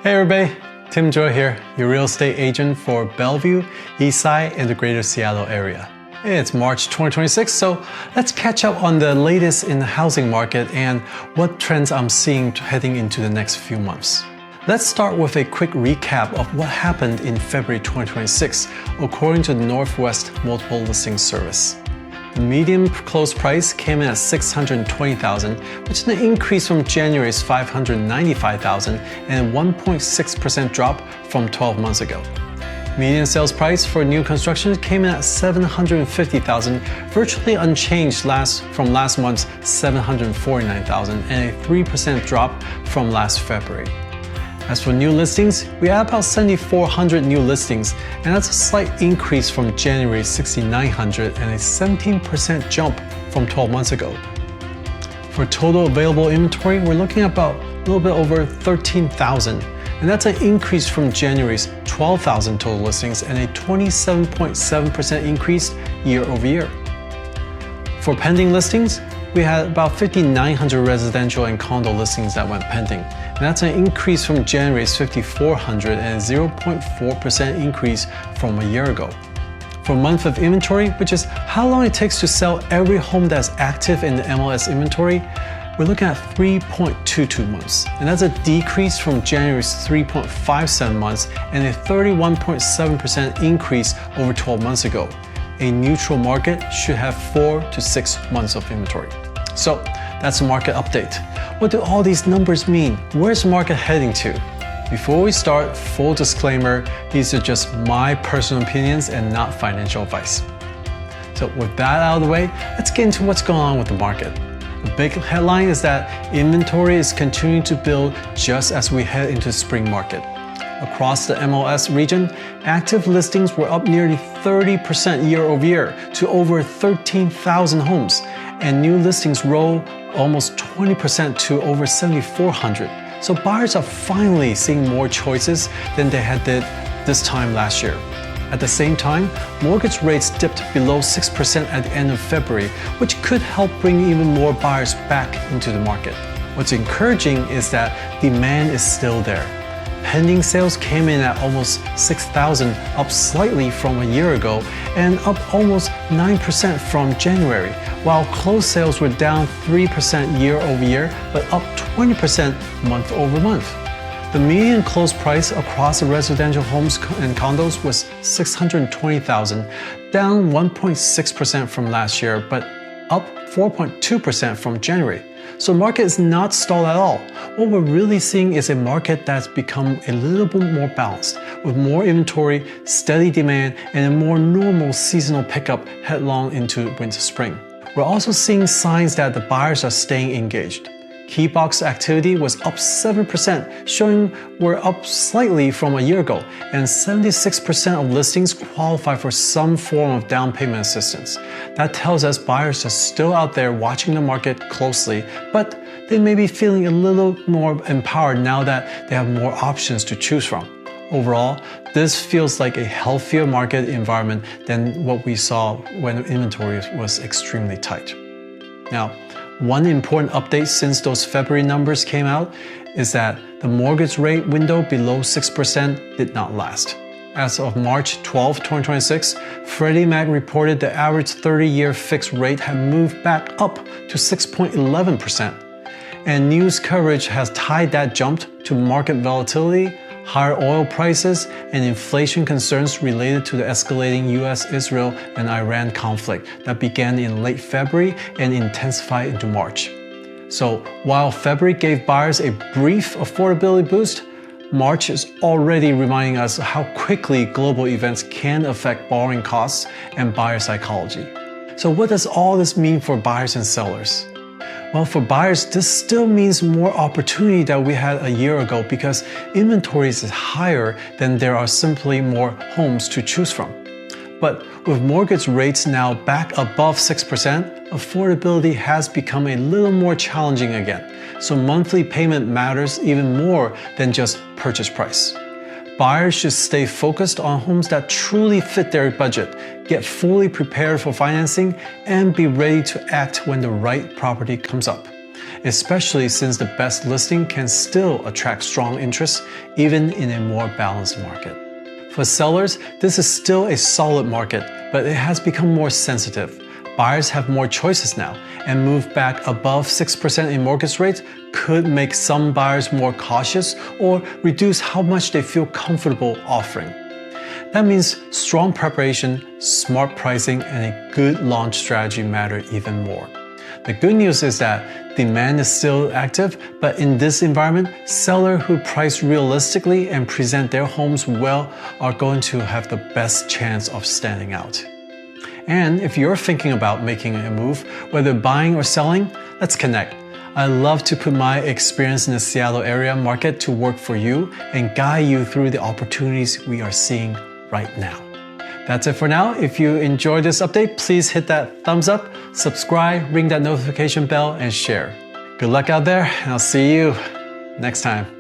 Hey everybody, Tim Joy here, your real estate agent for Bellevue, Eastside, and the greater Seattle area. It's March 2026, so let's catch up on the latest in the housing market and what trends I'm seeing heading into the next few months. Let's start with a quick recap of what happened in February 2026, according to the Northwest Multiple Listing Service. The median close price came in at $620,000, which is an increase from January's $595,000 and a 1.6% drop from 12 months ago. Median sales price for new construction came in at $750,000, virtually unchanged from last month's $749,000 and a 3% drop from last February. As for new listings, we had about 7,400 new listings, and that's a slight increase from January's 6,900 and a 17% jump from 12 months ago. For total available inventory, we're looking at about a little bit over 13,000, and that's an increase from January's 12,000 total listings and a 27.7% increase year over year. For pending listings, we had about 5,900 residential and condo listings that went pending, and that's an increase from January's 5,400 and a 0.4% increase from a year ago. For month of inventory, which is how long it takes to sell every home that's active in the MLS inventory, we're looking at 3.22 months, and that's a decrease from January's 3.57 months and a 31.7% increase over 12 months ago. A neutral market should have 4 to 6 months of inventory. So that's the market update. What do all these numbers mean? Where's the market heading to? Before we start, full disclaimer, these are just my personal opinions and not financial advice. So with that out of the way, let's get into what's going on with the market. The big headline is that inventory is continuing to build just as we head into the spring market. Across the MLS region, active listings were up nearly 30% year over year to over 13,000 homes, and new listings rose almost 20% to over 7,400. So buyers are finally seeing more choices than they had did this time last year. At the same time, mortgage rates dipped below 6% at the end of February, which could help bring even more buyers back into the market. What's encouraging is that demand is still there. Pending sales came in at almost 6,000, up slightly from a year ago and up almost 9% from January, while closed sales were down 3% year over year but up 20% month over month. The median close price across the residential homes and condos was $620,000, down 1.6% from last year but up 4.2% from January. So the market is not stalled at all. What we're really seeing is a market that's become a little bit more balanced, with more inventory, steady demand, and a more normal seasonal pickup headlong into winter-spring. We're also seeing signs that the buyers are staying engaged. Key box activity was up 7%, showing we're up slightly from a year ago, and 76% of listings qualify for some form of down payment assistance. That tells us buyers are still out there watching the market closely, but they may be feeling a little more empowered now that they have more options to choose from. Overall, this feels like a healthier market environment than what we saw when inventory was extremely tight. Now, one important update since those February numbers came out is that the mortgage rate window below 6% did not last. As of March 12, 2026, Freddie Mac reported the average 30-year fixed rate had moved back up to 6.11%. And news coverage has tied that jump to market volatility, higher oil prices, and inflation concerns related to the escalating US, Israel, and Iran conflict that began in late February and intensified into March. So while February gave buyers a brief affordability boost, March is already reminding us how quickly global events can affect borrowing costs and buyer psychology. So what does all this mean for buyers and sellers? Well, for buyers, this still means more opportunity than we had a year ago because inventory is higher than there are simply more homes to choose from. But with mortgage rates now back above 6%, affordability has become a little more challenging again. So monthly payment matters even more than just purchase price. Buyers should stay focused on homes that truly fit their budget, get fully prepared for financing, and be ready to act when the right property comes up. especially since the best listing can still attract strong interest even in a more balanced market. For sellers, this is still a solid market, but it has become more sensitive. Buyers have more choices now, and move back above 6% in mortgage rates could make some buyers more cautious or reduce how much they feel comfortable offering. That means strong preparation, smart pricing, and a good launch strategy matter even more. The good news is that demand is still active, but in this environment, sellers who price realistically and present their homes well are going to have the best chance of standing out. And if you're thinking about making a move, whether buying or selling, let's connect. I love to put my experience in the Seattle area market to work for you and guide you through the opportunities we are seeing right now. That's it for now. If you enjoyed this update, please hit that thumbs up, subscribe, ring that notification bell, and share. Good luck out there, and I'll see you next time.